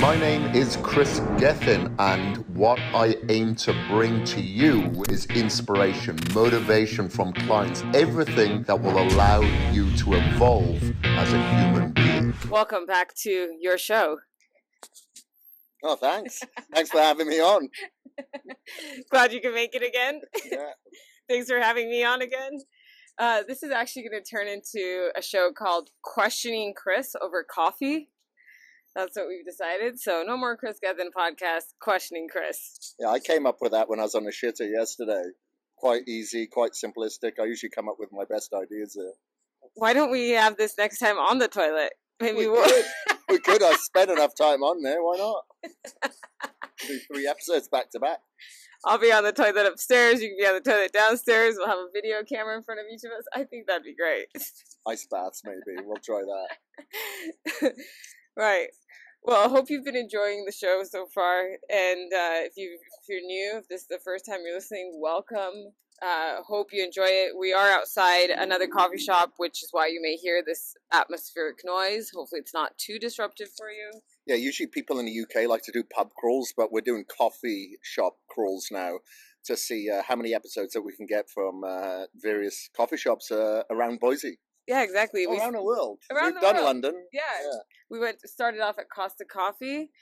My name is Kris Gethin, and what I aim to bring to you is inspiration, motivation from clients, everything that will allow you to evolve as a human being. Welcome back to your show. Oh, thanks. Thanks for having me on. Glad you can make it again. Yeah. Thanks for having me on again. This is actually going to turn into a show called Questioning Kris over coffee. That's what we've decided. So no more Kris Gethin podcast, Questioning Kris. Yeah, I came up with that when I was on the shitter yesterday. Quite easy, quite simplistic. I usually come up with my best ideas there. Why don't we have this next time on the toilet? Maybe we could. I spent enough time on there. Why not? Do 3 episodes back to back. I'll be on the toilet upstairs. You can be on the toilet downstairs. We'll have a video camera in front of each of us. I think that'd be great. Ice baths, maybe. We'll try that. Right. Well, I hope you've been enjoying the show so far. And if you're new, if this is the first time you're listening, welcome. Hope you enjoy it. We are outside another coffee shop, which is why you may hear this atmospheric noise. Hopefully it's not too disruptive for you. Yeah, usually people in the UK like to do pub crawls, but we're doing coffee shop crawls now to see how many episodes that we can get from various coffee shops around Boise. Yeah, exactly. Around the world. We've done London. Yeah. We started off at Costa Coffee,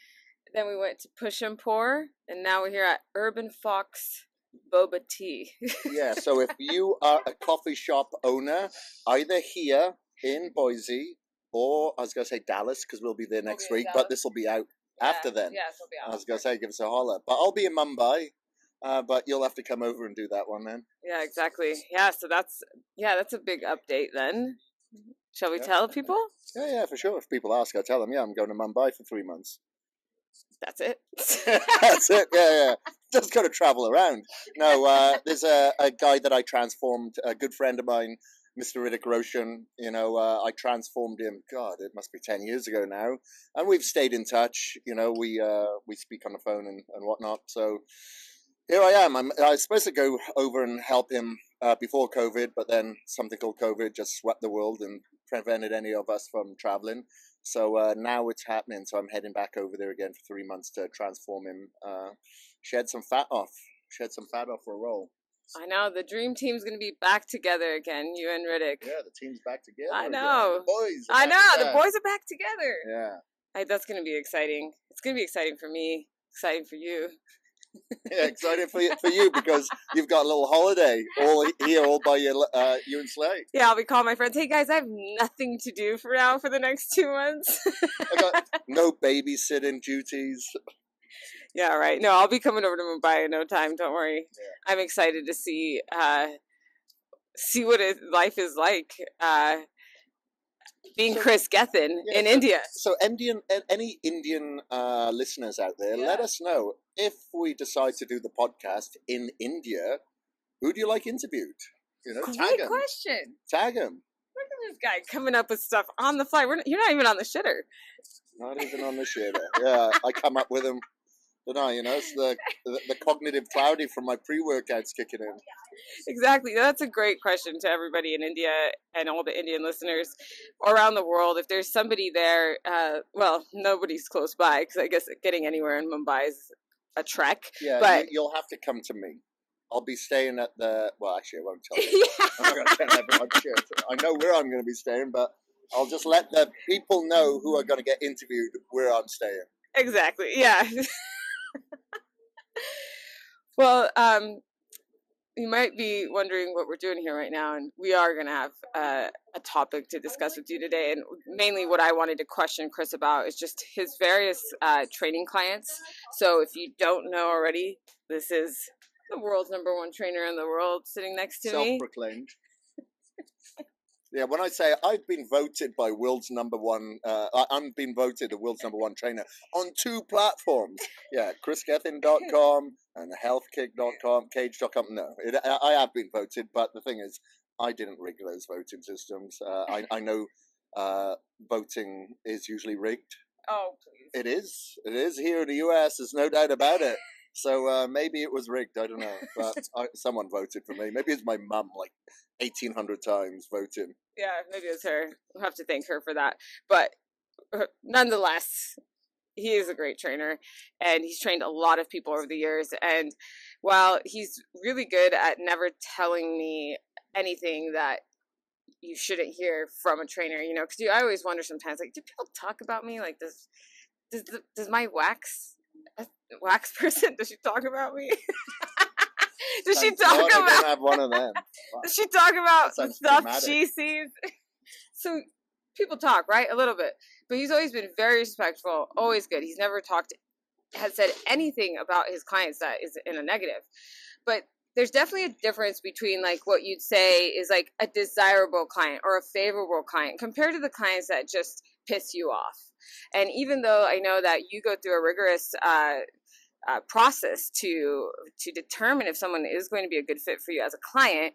then we went to Push and Pour, and now we're here at Urban Fox Boba Tea. Yeah, so if you are a coffee shop owner, either here in Boise or I was going to say Dallas, because we'll be there next week, but this will be out after then. Yeah, this will be out. I was going to say, give us a holler. But I'll be in Mumbai, but you'll have to come over and do that one then. Yeah, exactly. Yeah, so that's a big update then. Shall we tell people? Yeah, for sure. If people ask, I tell them, I'm going to Mumbai for 3 months. That's it? That's it, yeah. Just got to travel around. No, there's a guy that I transformed, a good friend of mine, Mr. Riddick Roshan. I transformed him, God, it must be 10 years ago now. And we've stayed in touch. We speak on the phone and whatnot. So here I am. I was supposed to go over and help him before COVID, but then something called COVID just swept the world and prevented any of us from traveling. So now it's happening. So I'm heading back over there again for 3 months to transform him, shed some fat off for a roll. I know. The dream team's going to be back together again, you and Riddick. Yeah, the team's back together. I know. The boys. I know. The boys are back together. Yeah. That's going to be exciting. It's going to be exciting for me. Exciting for you. Yeah, excited for you because you've got a little holiday all by you and Slay. Yeah, I'll be calling my friends. Hey guys, I have nothing to do for the next 2 months. I got no babysitting duties. Yeah, right. No, I'll be coming over to Mumbai in no time. Don't worry. Yeah. I'm excited to see what life is like. Being Kris Gethin in India. So any Indian listeners out there, let us know if we decide to do the podcast in India, who do you like interviewed? Great question. Tag him. Look at this guy coming up with stuff on the fly. You're not even on the shitter. Not even on the shitter. Yeah, I come up with them. It's the cognitive cloudy from my pre-workouts kicking in. Exactly. That's a great question to everybody in India and all the Indian listeners around the world. If there's somebody there, nobody's close by because I guess getting anywhere in Mumbai is a trek. Yeah, but you'll have to come to me. I'll be staying at actually I won't tell you. I'm not going to tell everyone shit. I know where I'm going to be staying, but I'll just let the people know who are going to get interviewed where I'm staying. Exactly. Yeah. Well, you might be wondering what we're doing here right now, and we are going to have a topic to discuss with you today. And mainly what I wanted to question Kris about is just his various training clients. So if you don't know already, this is the world's #1 trainer in the world sitting next to me. Self-proclaimed. Yeah, when I say I've been voted by world's #1, I'm being voted the world's #1 trainer on 2 platforms. Yeah, KrisGethin.com and healthkick.com, cage.com. No, I have been voted, but the thing is, I didn't rig those voting systems. I know voting is usually rigged. Oh, please. It is. It is here in the US. There's no doubt about it. So maybe it was rigged. I don't know. But someone voted for me. Maybe it's my mum, like 1,800 times voting. Yeah, maybe it was her. We'll have to thank her for that. But nonetheless, he is a great trainer, and he's trained a lot of people over the years. And while he's really good at never telling me anything that you shouldn't hear from a trainer, you know, because I always wonder sometimes, like, do people talk about me? Like, does my wax person, does she talk about me? Does she talk about? I don't have one of them. Wow. Does she talk about the stuff dramatic. she sees? So people talk, right? A little bit. But he's always been very respectful, always good. He's never has said anything about his clients that is in a negative. But there's definitely a difference between like what you'd say is like a desirable client or a favorable client compared to the clients that just piss you off. And even though I know that you go through a rigorous process to determine if someone is going to be a good fit for you as a client,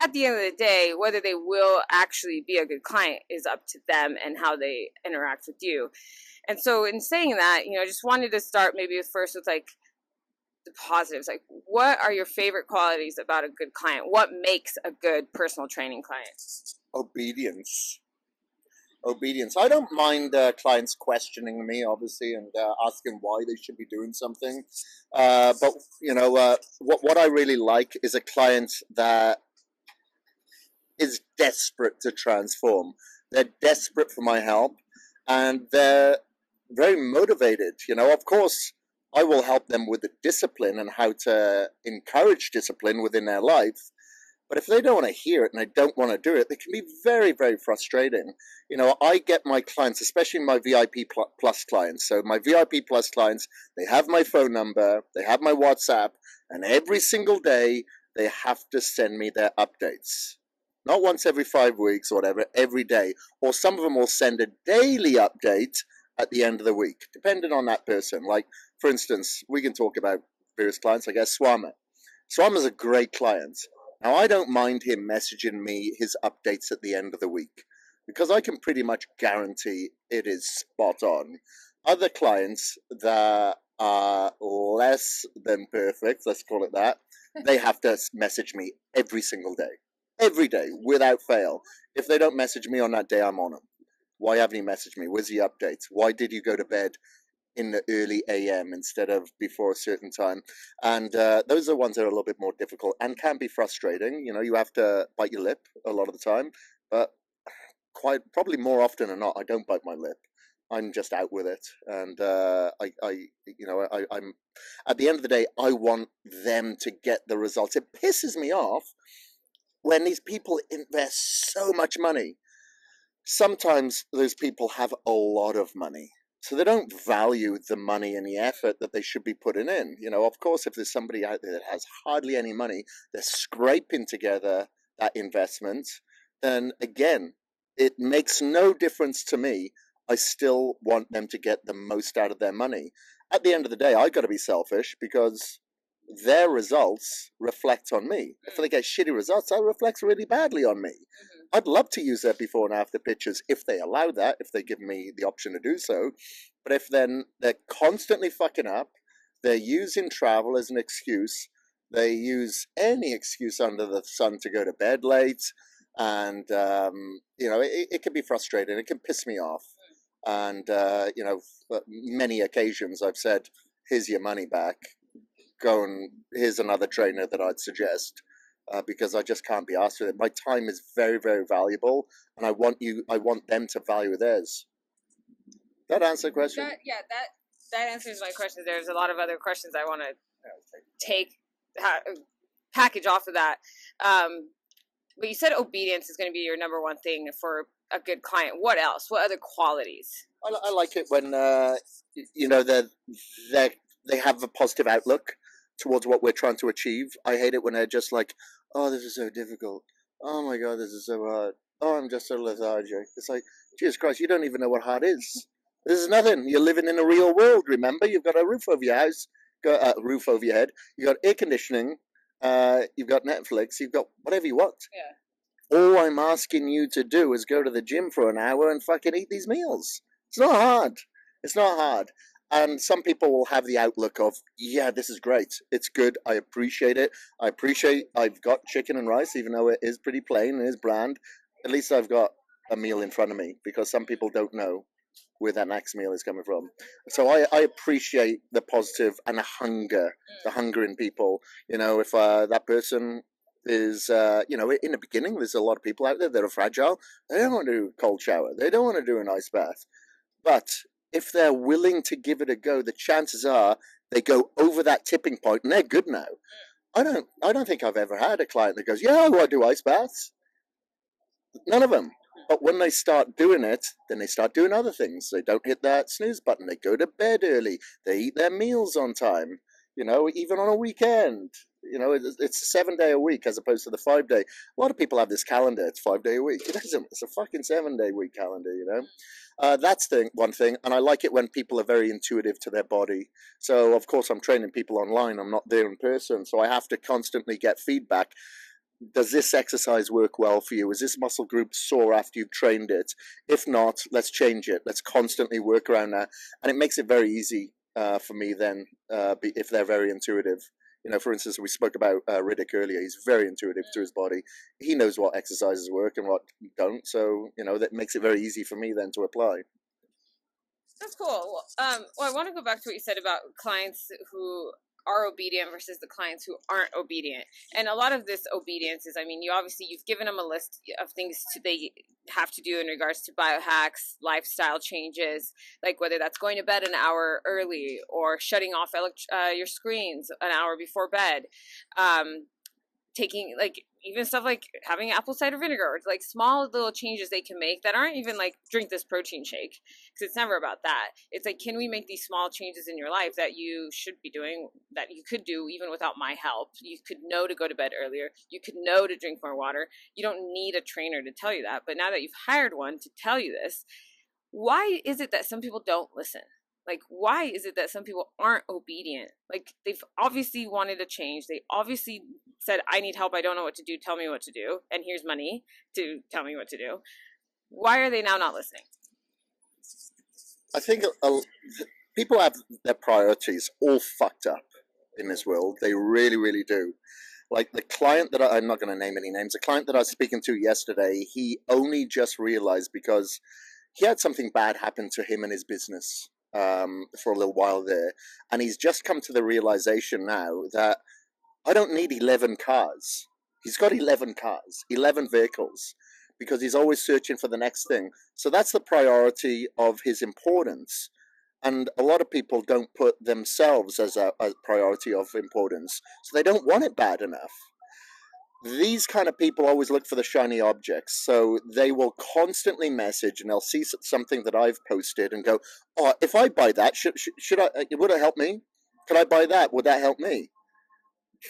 at the end of the day, whether they will actually be a good client is up to them and how they interact with you. And so in saying that, you know, I just wanted to start maybe first with like the positives. Like, what are your favorite qualities about a good client? What makes a good personal training client? Obedience. I don't mind clients questioning me, obviously, and asking why they should be doing something. But, you know, what I really like is a client that is desperate to transform. They're desperate for my help, and they're very motivated. You know, of course, I will help them with the discipline and how to encourage discipline within their life. But if they don't want to hear it and they don't want to do it, they can be very, very frustrating. You know, I get my clients, especially my VIP plus clients. So my VIP plus clients, they have my phone number, they have my WhatsApp, and every single day they have to send me their updates. Not once every 5 weeks or whatever, every day. Or some of them will send a daily update at the end of the week, depending on that person. Like, for instance, we can talk about various clients. I guess Swama. Swama's a great client. Now, I don't mind him messaging me his updates at the end of the week because I can pretty much guarantee it is spot on. Other clients that are less than perfect, let's call it that, they have to message me every single day. Every day, without fail. If they don't message me on that day, I'm on them. Why haven't you messaged me? Where's the updates? Why did you go to bed in the early AM instead of before a certain time? And those are the ones that are a little bit more difficult and can be frustrating. You know, you have to bite your lip a lot of the time, but probably more often than not, I don't bite my lip. I'm just out with it, and I'm at the end of the day, I want them to get the results. It pisses me off when these people invest so much money. Sometimes those people have a lot of money, so they don't value the money and the effort that they should be putting in. You know, of course, if there's somebody out there that has hardly any money, they're scraping together that investment, then again, it makes no difference to me. I still want them to get the most out of their money. At the end of the day, I got to be selfish because their results reflect on me. If they get shitty results, that reflects really badly on me. I'd love to use their before and after pictures if they allow that, if they give me the option to do so. But if then they're constantly fucking up, they're using travel as an excuse, they use any excuse under the sun to go to bed late, and, it can be frustrating. It can piss me off. And, many occasions I've said, here's your money back. Here's another trainer that I'd suggest, because I just can't be asked with it. My time is very, very valuable, and I want them to value theirs. That answer the question? That answers my question. There's a lot of other questions I want to package off of that. But you said obedience is going to be your number one thing for a good client. What else? What other qualities? I like it when they have a positive outlook towards what we're trying to achieve. I hate it when they're just like, oh, this is so difficult. Oh my God, this is so hard. Oh, I'm just so lethargic. It's like, Jesus Christ, you don't even know what hard is. This is nothing. You're living in a real world, remember? You've got a roof over your house, got a roof over your head. You've got air conditioning. You've got Netflix. You've got whatever you want. Yeah. All I'm asking you to do is go to the gym for an hour and fucking eat these meals. It's not hard. It's not hard. And some people will have the outlook of, yeah, this is great. It's good. I appreciate it. I've got chicken and rice, even though it is pretty plain and is bland. At least I've got a meal in front of me, because some people don't know where that next meal is coming from. So I appreciate the positive and the hunger in people. You know, if that person is, you know, in the beginning, there's a lot of people out there that are fragile. They don't want to do a cold shower. They don't want to do an ice bath. But if they're willing to give it a go, the chances are they go over that tipping point and they're good now. I don't think I've ever had a client that goes, yeah, I want to do ice baths. None of them. But when they start doing it, then they start doing other things. They don't hit that snooze button. They go to bed early. They eat their meals on time, you know, even on a weekend. You know, it's a 7-day a week as opposed to the 5-day. A lot of people have this calendar. It's 5-day a week. It isn't. It's a fucking 7-day week calendar, you know. That's one thing. And I like it when people are very intuitive to their body. So, of course, I'm training people online. I'm not there in person. So I have to constantly get feedback. Does this exercise work well for you? Is this muscle group sore after you've trained it? If not, let's change it. Let's constantly work around that. And it makes it very easy for me then, if they're very intuitive. You know, for instance, we spoke about Riddick earlier. He's very intuitive to his body. He knows what exercises work and what don't. So, you know, that makes it very easy for me then to apply. That's cool. Well, I want to go back to what you said about clients who are obedient versus the clients who aren't obedient. And a lot of this obedience is, I mean, you've given them a list of things they have to do in regards to biohacks, lifestyle changes, like whether that's going to bed an hour early or shutting off your screens an hour before bed, taking, like, even stuff like having apple cider vinegar, like small little changes they can make that aren't even like drink this protein shake, because it's never about that. It's like, can we make these small changes in your life that you should be doing, that you could do even without my help? You could know to go to bed earlier. You could know to drink more water. You don't need a trainer to tell you that. But now that you've hired one to tell you this, why is it that some people don't listen? Like, why is it that some people aren't obedient? Like, they've obviously wanted a change. They obviously said, I need help. I don't know what to do. Tell me what to do. And here's money to tell me what to do. Why are they now not listening? I think people have their priorities all fucked up in this world. They really, really do. Like the client that I'm not going to name any names, the client that I was speaking to yesterday, he only just realized because he had something bad happen to him in his business. For a little while there, and he's just come to the realization now that I don't need 11 cars. He's got 11 cars, 11 vehicles, because he's always searching for the next thing. So that's the priority of his importance. And a lot of people don't put themselves as a priority of importance, so they don't want it bad enough. These kind of people always look for the shiny objects, so they will constantly message, and they'll see something that I've posted and go, "Oh, if I buy that, should I? Would it help me? Could I buy that? Would that help me?"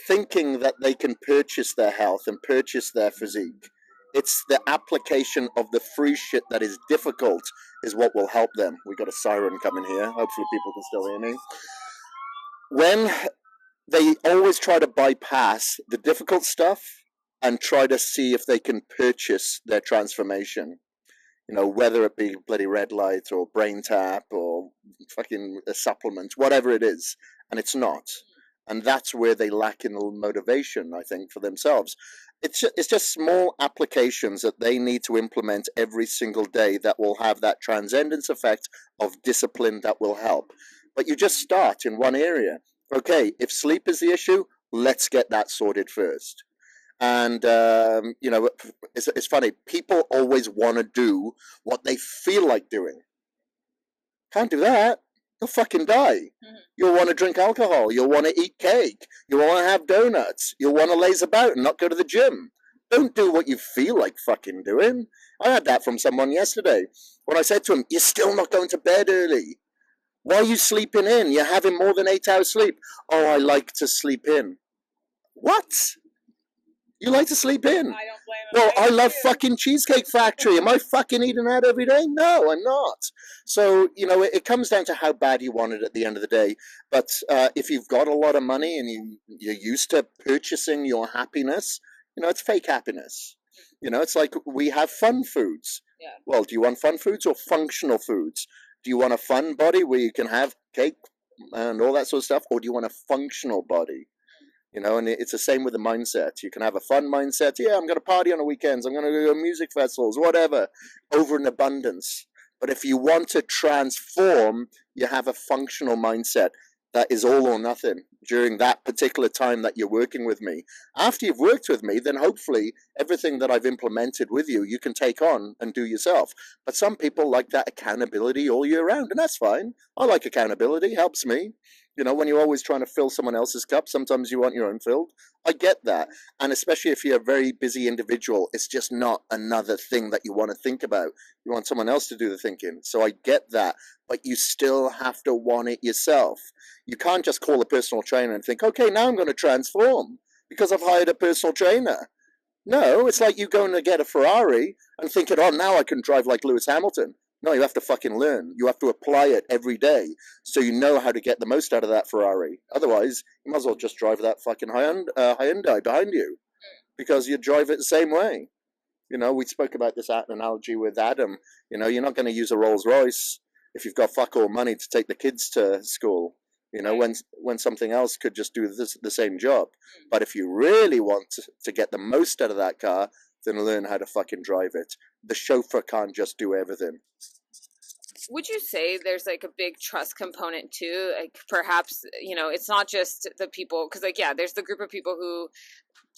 Thinking that they can purchase their health and purchase their physique. It's the application of the free shit that is difficult is what will help them. We got a siren coming here. Hopefully, people can still hear me. When they always try to bypass the difficult stuff and try to see if they can purchase their transformation. You know, whether it be bloody red light or brain tap or fucking a supplement, whatever it is, and it's not. And that's where they lack in motivation, I think, for themselves. It's just small applications that they need to implement every single day that will have that transcendence effect of discipline that will help. But you just start in one area. Okay, if sleep is the issue, let's get that sorted first. And, you know, it's funny. People always want to do what they feel like doing. Can't do that. You'll fucking die. You'll want to drink alcohol. You'll want to eat cake. You'll want to have donuts. You'll want to laze about and not go to the gym. Don't do what you feel like fucking doing. I had that from someone yesterday when I said to him, "You're still not going to bed early. Why are you sleeping in? You're having more than 8 hours sleep." "Oh, I like to sleep in." What? You like to sleep in? I don't blame him. Well, I love fucking Cheesecake Factory. Am I fucking eating that every day? No, I'm not. So, you know, it comes down to how bad you want it at the end of the day. But if you've got a lot of money and you're used to purchasing your happiness, you know, it's fake happiness. You know, it's like we have fun foods. Yeah. Well, do you want fun foods or functional foods? Do you want a fun body where you can have cake and all that sort of stuff? Or do you want a functional body? You know, and it's the same with the mindset. You can have a fun mindset. Yeah, I'm going to party on the weekends. I'm going to go to music festivals, whatever. Over an abundance. But if you want to transform, you have a functional mindset that is all or nothing during that particular time that you're working with me. After you've worked with me, then hopefully everything that I've implemented with you, you can take on and do yourself. But some people like that accountability all year round, and that's fine. I like accountability, helps me. You know, when you're always trying to fill someone else's cup, sometimes you want your own filled. I get that. And especially if you're a very busy individual, it's just not another thing that you want to think about. You want someone else to do the thinking. So I get that. But you still have to want it yourself. You can't just call a personal trainer and think, okay, now I'm going to transform because I've hired a personal trainer. No, it's like you going to get a Ferrari and thinking, oh, now I can drive like Lewis Hamilton. No, you have to fucking learn. You have to apply it every day so you know how to get the most out of that Ferrari. Otherwise, you might as well just drive that fucking Hyundai behind you because you drive it the same way. You know, we spoke about this analogy with Adam. You know, you're not going to use a Rolls Royce if you've got fuck all money to take the kids to school. You know, when something else could just do the same job. But if you really want to get the most out of that car, then learn how to fucking drive it. The chauffeur can't just do everything. Would you say there's like a big trust component too? Like perhaps, you know, it's not just the people, because like, yeah, there's the group of people who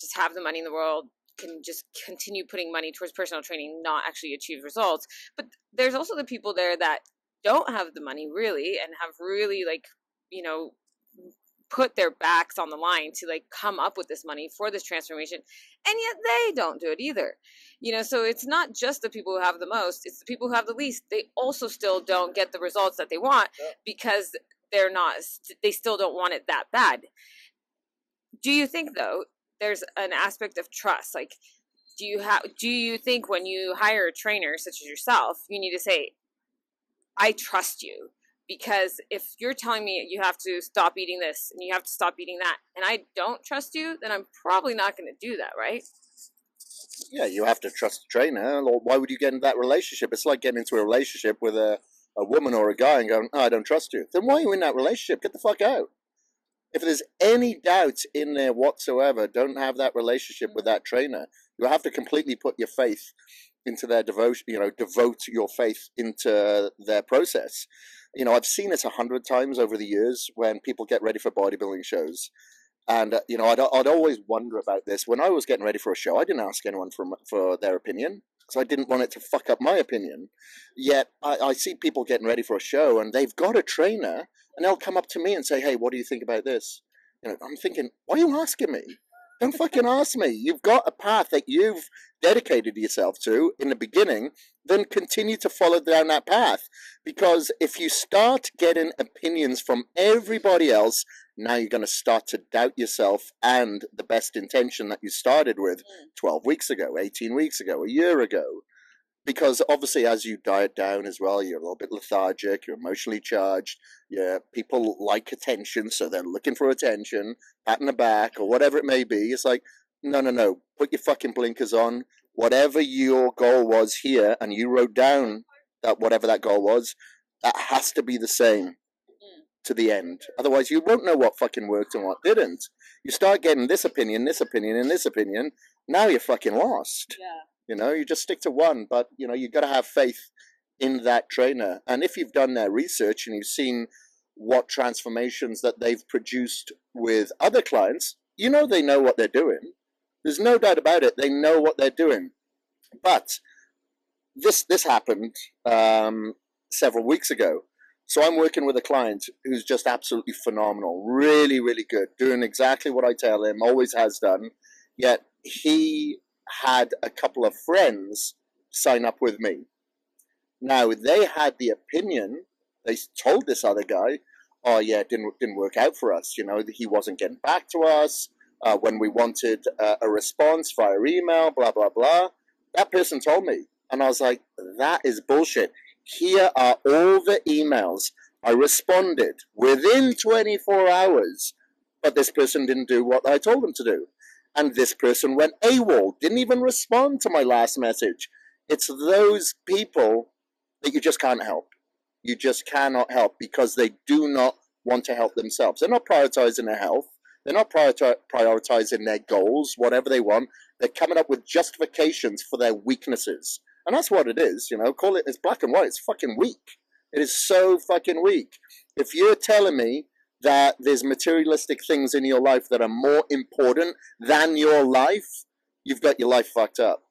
just have the money in the world, can just continue putting money towards personal training, not actually achieve results. But there's also the people there that don't have the money really and have really like, you know, put their backs on the line to like come up with this money for this transformation, and yet they don't do it either. You know, so it's not just the people who have the most, it's the people who have the least. They also still don't get the results that they want because they still don't want it that bad. Do you think though there's an aspect of trust? Like, do you think when you hire a trainer such as yourself, you need to say, I trust you? Because if you're telling me you have to stop eating this and you have to stop eating that, and I don't trust you, then I'm probably not going to do that, right? Yeah, you have to trust the trainer. Why would you get into that relationship? It's like getting into a relationship with a woman or a guy and going, oh, I don't trust you. Then why are you in that relationship? Get the fuck out. If there's any doubt in there whatsoever, don't have that relationship with that trainer. You have to completely put your faith into their devotion, you know, devote your faith into their process. You know, I've seen it 100 times over the years when people get ready for bodybuilding shows. And, you know, I'd always wonder about this. When I was getting ready for a show, I didn't ask anyone for their opinion because I didn't want it to fuck up my opinion. Yet I see people getting ready for a show and they've got a trainer and they'll come up to me and say, hey, what do you think about this? You know, I'm thinking, why are you asking me? Don't fucking ask me. You've got a path that you've dedicated yourself to in the beginning, then continue to follow down that path. Because if you start getting opinions from everybody else, now you're going to start to doubt yourself and the best intention that you started with 12 weeks ago, 18 weeks ago, a year ago. Because obviously as you diet down as well, you're a little bit lethargic, you're emotionally charged, people like attention, so they're looking for attention, pat on the back or whatever it may be. It's like, no, put your fucking blinkers on. Whatever your goal was here, and you wrote down that whatever that goal was, that has to be the same to the end. Otherwise you won't know what fucking worked and what didn't. You start getting this opinion, and this opinion, now you're fucking lost. Yeah. You know, you just stick to one, but, you know, you've got to have faith in that trainer. And if you've done their research and you've seen what transformations that they've produced with other clients, you know they know what they're doing. There's no doubt about it. They know what they're doing. But this happened several weeks ago. So I'm working with a client who's just absolutely phenomenal, really, really good, doing exactly what I tell him, always has done. Yet he had a couple of friends sign up with me. Now, they had the opinion, they told this other guy, oh yeah, it didn't work out for us. You know, he wasn't getting back to us when we wanted a response via email, blah, blah, blah. That person told me. And I was like, that is bullshit. Here are all the emails. I responded within 24 hours, but this person didn't do what I told them to do. And this person went AWOL, didn't even respond to my last message. It's those people that you just can't help. You just cannot help because they do not want to help themselves. They're not prioritizing their health. They're not prioritizing their goals, whatever they want. They're coming up with justifications for their weaknesses. And that's what it is, call it, it's black and white. It's fucking weak. It is so fucking weak. If you're telling me that there's materialistic things in your life that are more important than your life, you've got your life fucked up.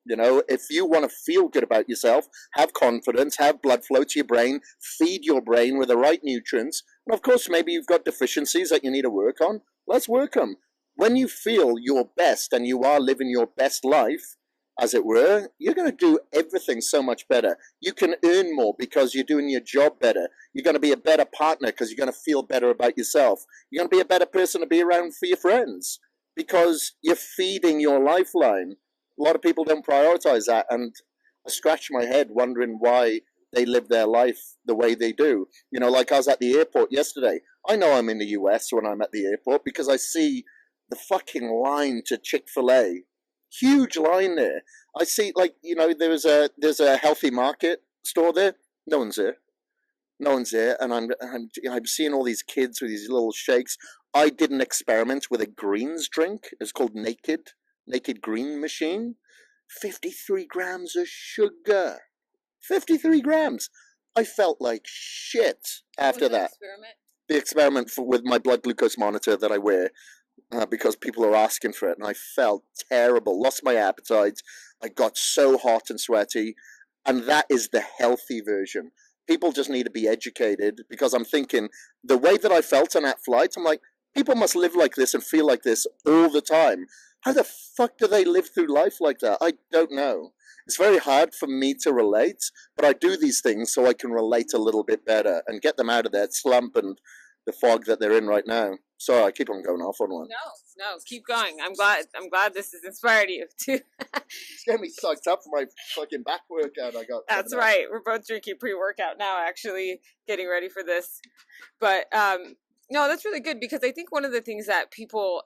If you want to feel good about yourself, have confidence, have blood flow to your brain, feed your brain with the right nutrients, and of course, maybe you've got deficiencies that you need to work on. Let's work them. When you feel your best and you are living your best life, as it were, you're going to do everything so much better. You can earn more because you're doing your job better. You're going to be a better partner because you're going to feel better about yourself. You're going to be a better person to be around for your friends because you're feeding your lifeline. A lot of people don't prioritize that, and I scratch my head wondering why they live their life the way they do. Like I was at the airport yesterday. I know I'm in the US when I'm at the airport because I see the fucking line to Chick-fil-A. Huge line there. I see, there's a healthy market store there. No one's there. No one's there, and I'm seeing all these kids with these little shakes. I did an experiment with a greens drink. It's called Naked Green Machine. 53 grams of sugar. 53 grams. I felt like shit after that. The experiment with my blood glucose monitor that I wear. Because people are asking for it, and I felt terrible, lost my appetite, I got so hot and sweaty, and that is the healthy version. People just need to be educated, because I'm thinking, the way that I felt on that flight, I'm like, people must live like this and feel like this all the time. How the fuck do they live through life like that? I don't know. It's very hard for me to relate, but I do these things so I can relate a little bit better and get them out of that slump and the fog that they're in right now. Sorry, I keep on going off on one. No, keep going. I'm glad this has inspired you too. It's getting me sucked up for my fucking back workout I got. That's right. We're both drinking pre-workout now, actually, getting ready for this. But no, that's really good, because I think one of the things that people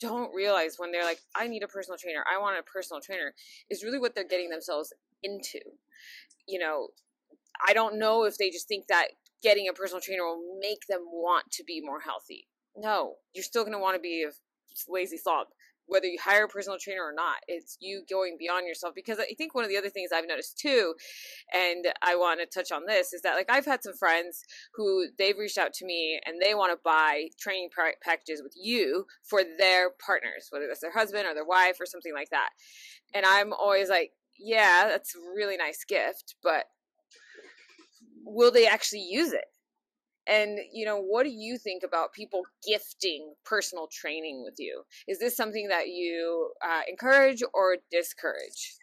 don't realize when they're like, I need a personal trainer, I want a personal trainer, is really what they're getting themselves into. I don't know if they just think that getting a personal trainer will make them want to be more healthy. No, you're still going to want to be a lazy slob, whether you hire a personal trainer or not. It's you going beyond yourself, because I think one of the other things I've noticed too, and I want to touch on this, is that I've had some friends who they've reached out to me and they want to buy training packages with you for their partners, whether that's their husband or their wife or something like that. And I'm always like, yeah, that's a really nice gift, but will they actually use it? And, what do you think about people gifting personal training with you? Is this something that you encourage or discourage?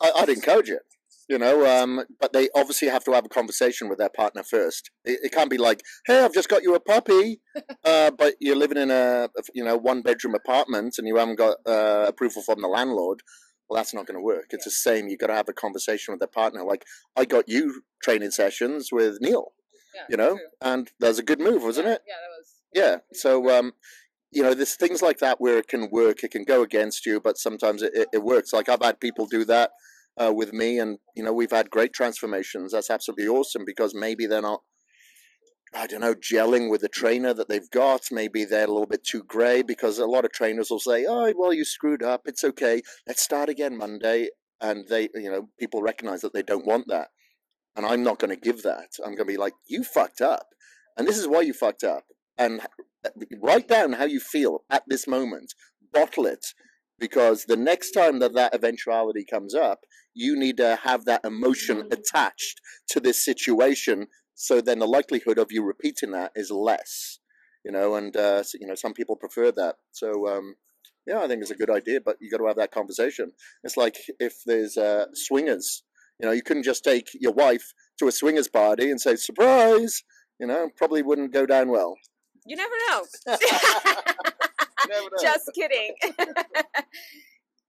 I'd encourage it, but they obviously have to have a conversation with their partner first. It can't be like, hey, I've just got you a puppy, but you're living in a one-bedroom apartment and you haven't got approval from the landlord. Well, that's not going to work. It's the same. You've got to have a conversation with their partner. Like, I got you training sessions with Neil, true. And that's a good move, wasn't it? Yeah, that was. Yeah. So, there's things like that where it can work. It can go against you, but sometimes it works. Like, I've had people do that with me, and, we've had great transformations. That's absolutely awesome, because maybe they're not, gelling with the trainer that they've got. Maybe they're a little bit too grey, because a lot of trainers will say, oh, well, you screwed up. It's okay. Let's start again Monday. And they, people recognize that they don't want that. And I'm not going to give that. I'm going to be like, you fucked up. And this is why you fucked up. And write down how you feel at this moment. Bottle it. Because the next time that eventuality comes up, you need to have that emotion attached to this situation. So then the likelihood of you repeating that is less, and some people prefer that. So, I think it's a good idea, but you got to have that conversation. It's like if there's swingers, you couldn't just take your wife to a swingers party and say, surprise, probably wouldn't go down well. You never know. Never know. Just kidding.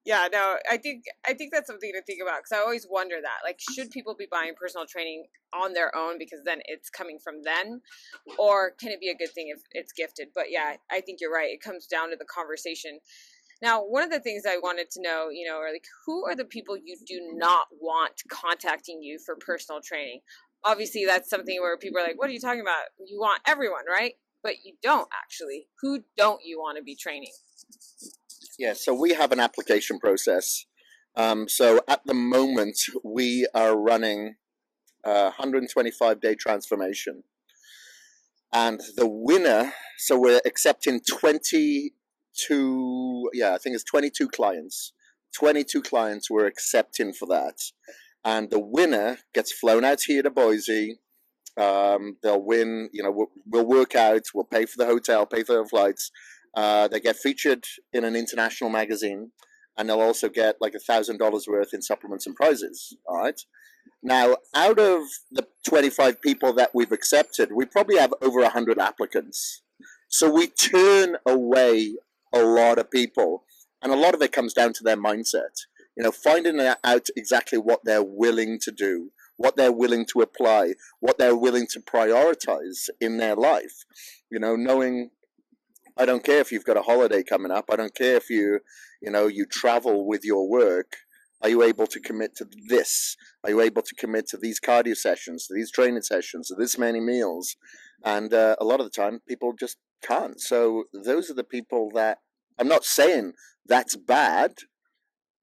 Yeah, no, I think that's something to think about, because I always wonder that, should people be buying personal training on their own because then it's coming from them, or can it be a good thing if it's gifted? But yeah, I think you're right. It comes down to the conversation. Now, one of the things I wanted to know, are who are the people you do not want contacting you for personal training? Obviously, that's something where people are like, what are you talking about? You want everyone, right? But you don't actually. Who don't you want to be training? Yeah, so we have an application process So at the moment, we are running a 125-day transformation. And the winner, so we're accepting 22, I think it's 22 clients. 22 clients we're accepting for that. And the winner gets flown out here to Boise. They'll win, we'll work out, we'll pay for the hotel, pay for the flights. They get featured in an international magazine, and they'll also get like $1,000 worth in supplements and prizes. All right. Now, out of the 25 people that we've accepted, we probably have over 100 applicants. So we turn away a lot of people, and a lot of it comes down to their mindset. Finding out exactly what they're willing to do, what they're willing to apply, what they're willing to prioritize in their life. Knowing, I don't care if you've got a holiday coming up. I don't care if you travel with your work. Are you able to commit to this? Are you able to commit to these cardio sessions, to these training sessions, to this many meals? And a lot of the time, people just can't. So those are the people that, I'm not saying that's bad,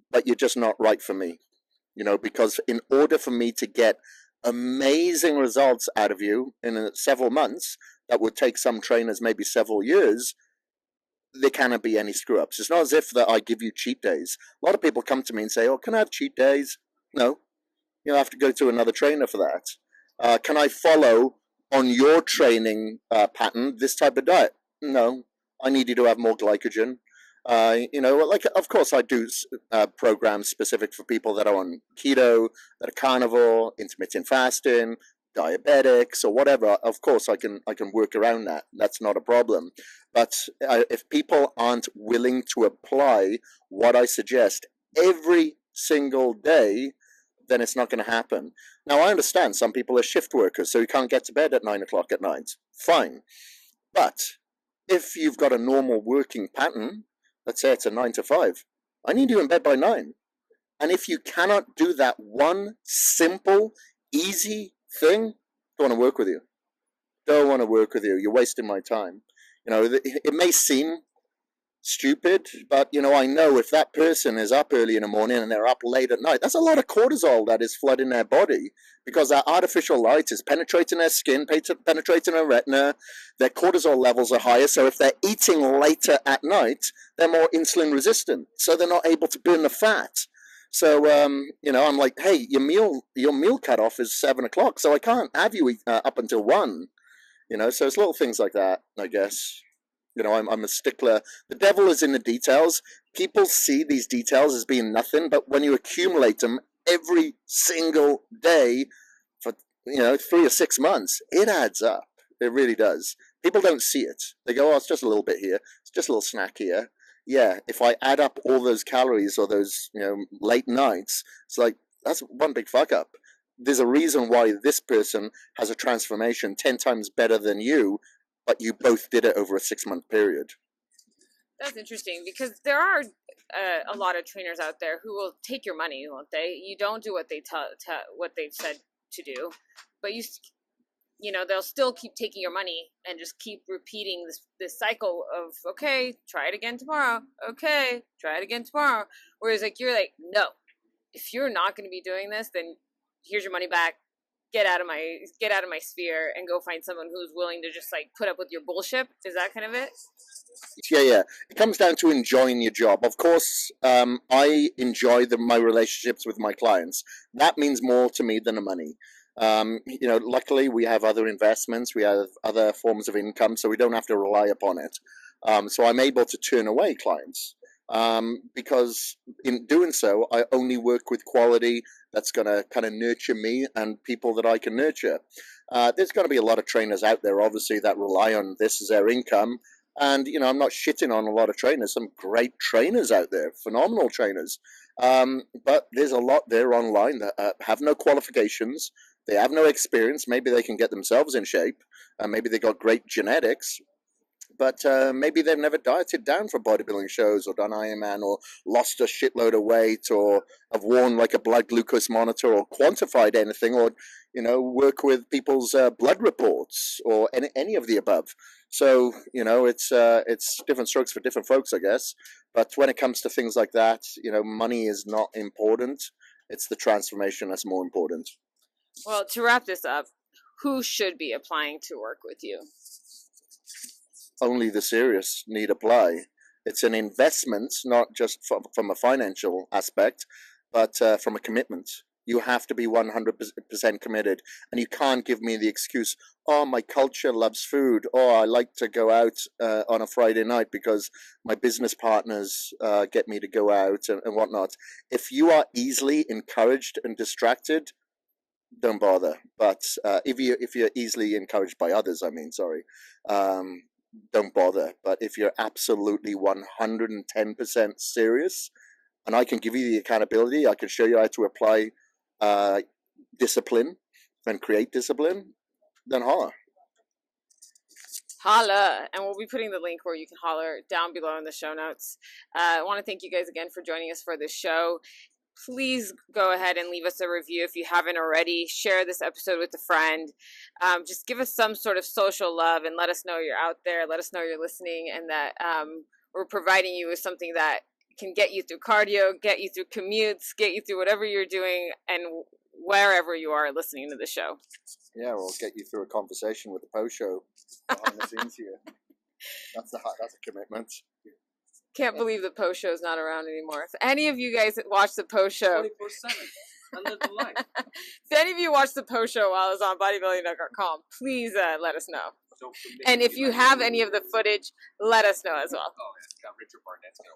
but you're just not right for me. Because in order for me to get amazing results out of you in several months, that would take some trainers maybe several years, there cannot be any screw-ups. It's not as if that I give you cheat days. A lot of people come to me and say, oh, can I have cheat days? No. You'll have to go to another trainer for that. Can I follow on your training pattern this type of diet? No. I need you to have more glycogen. Of course I do programs specific for people that are on keto, that are carnivore, intermittent fasting, diabetics, or whatever. Of course I can work around that. That's not a problem. But if people aren't willing to apply what I suggest every single day, then it's not going to happen. Now, I understand some people are shift workers, so you can't get to bed at 9 o'clock at night. Fine. But if you've got a normal working pattern, let's say it's a 9 to 5, I need you in bed by 9. And if you cannot do that one simple, easy thing, don't want to work with you. Don't want to work with you. You're wasting my time. It may seem stupid, but I know if that person is up early in the morning and they're up late at night, that's a lot of cortisol that is flooding their body, because that artificial light is penetrating their skin, penetrating their retina. Their cortisol levels are higher, so if they're eating later at night, they're more insulin resistant, so they're not able to burn the fat. So I'm like, hey, your meal cutoff is 7 o'clock, so I can't have you eat up until 1. So it's little things like that, I guess. I'm a stickler. The devil is in the details. People see these details as being nothing, but when you accumulate them every single day for 3 or 6 months, it adds up. It really does. People don't see it. They go, oh, it's just a little bit here. It's just a little snack here. Yeah, if I add up all those calories or those late nights, it's like, that's one big fuck up. There's a reason why this person has a transformation 10 times better than you, but you both did it over a 6-month period. That's interesting, because there are a lot of trainers out there who will take your money, won't they? You don't do what they what they've said to do, but they'll still keep taking your money and just keep repeating this cycle of, okay, try it again tomorrow. Okay, try it again tomorrow. Whereas you're like, no, if you're not going to be doing this, then here's your money back. Get out of my sphere and go find someone who's willing to just put up with your bullshit. Is that kind of it? Yeah. It comes down to enjoying your job. Of course, I enjoy my relationships with my clients. That means more to me than the money. Luckily we have other investments, we have other forms of income, so we don't have to rely upon it. So I'm able to turn away clients. Because in doing so, I only work with quality that's going to kind of nurture me and people that I can nurture. There's going to be a lot of trainers out there, obviously, that rely on this as their income. And, I'm not shitting on a lot of trainers. Some great trainers out there, phenomenal trainers. But there's a lot there online that have no qualifications. They have no experience. Maybe they can get themselves in shape. Maybe they got great genetics. but maybe they've never dieted down for bodybuilding shows or done Ironman or lost a shitload of weight or have worn like a blood glucose monitor or quantified anything or, work with people's blood reports or any of the above. So, it's different strokes for different folks, I guess. But when it comes to things like that, money is not important. It's the transformation that's more important. Well, to wrap this up, who should be applying to work with you? Only the serious need apply. It's an investment, not just from a financial aspect, but from a commitment. You have to be 100% committed. And you can't give me the excuse, oh, my culture loves food. Oh, I like to go out on a Friday night because my business partners get me to go out and whatnot. If you are easily encouraged and distracted, don't bother. But if you're easily encouraged by others, don't bother. But if you're absolutely 110% serious, and I can give you the accountability, I can show you how to apply discipline and create discipline, then holler. Holla. And we'll be putting the link where you can holler down below in the show notes. I want to thank you guys again for joining us for this show. Please go ahead and leave us a review if you haven't already. Share this episode with a friend. Just give us some sort of social love and let us know you're out there. Let us know you're listening and that we're providing you with something that can get you through cardio, get you through commutes, get you through whatever you're doing and wherever you are listening to the show. Yeah, we'll get you through a conversation with the post show behind the scenes here. That's a commitment. Can't believe the post show is not around anymore. If any of you guys watch the post show, 24/7. I live the life. If any of you watch the post show while it's on bodybuilding.com, please let us know. And if you have any of the footage, let us know as well. Oh, yeah. Richard Barnett's gonna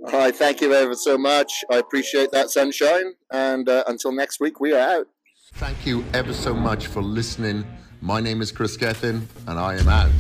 watch. All right, thank you ever so much. I appreciate that, Sunshine. And until next week, we are out. Thank you ever so much for listening. My name is Kris Gethin, and I am out.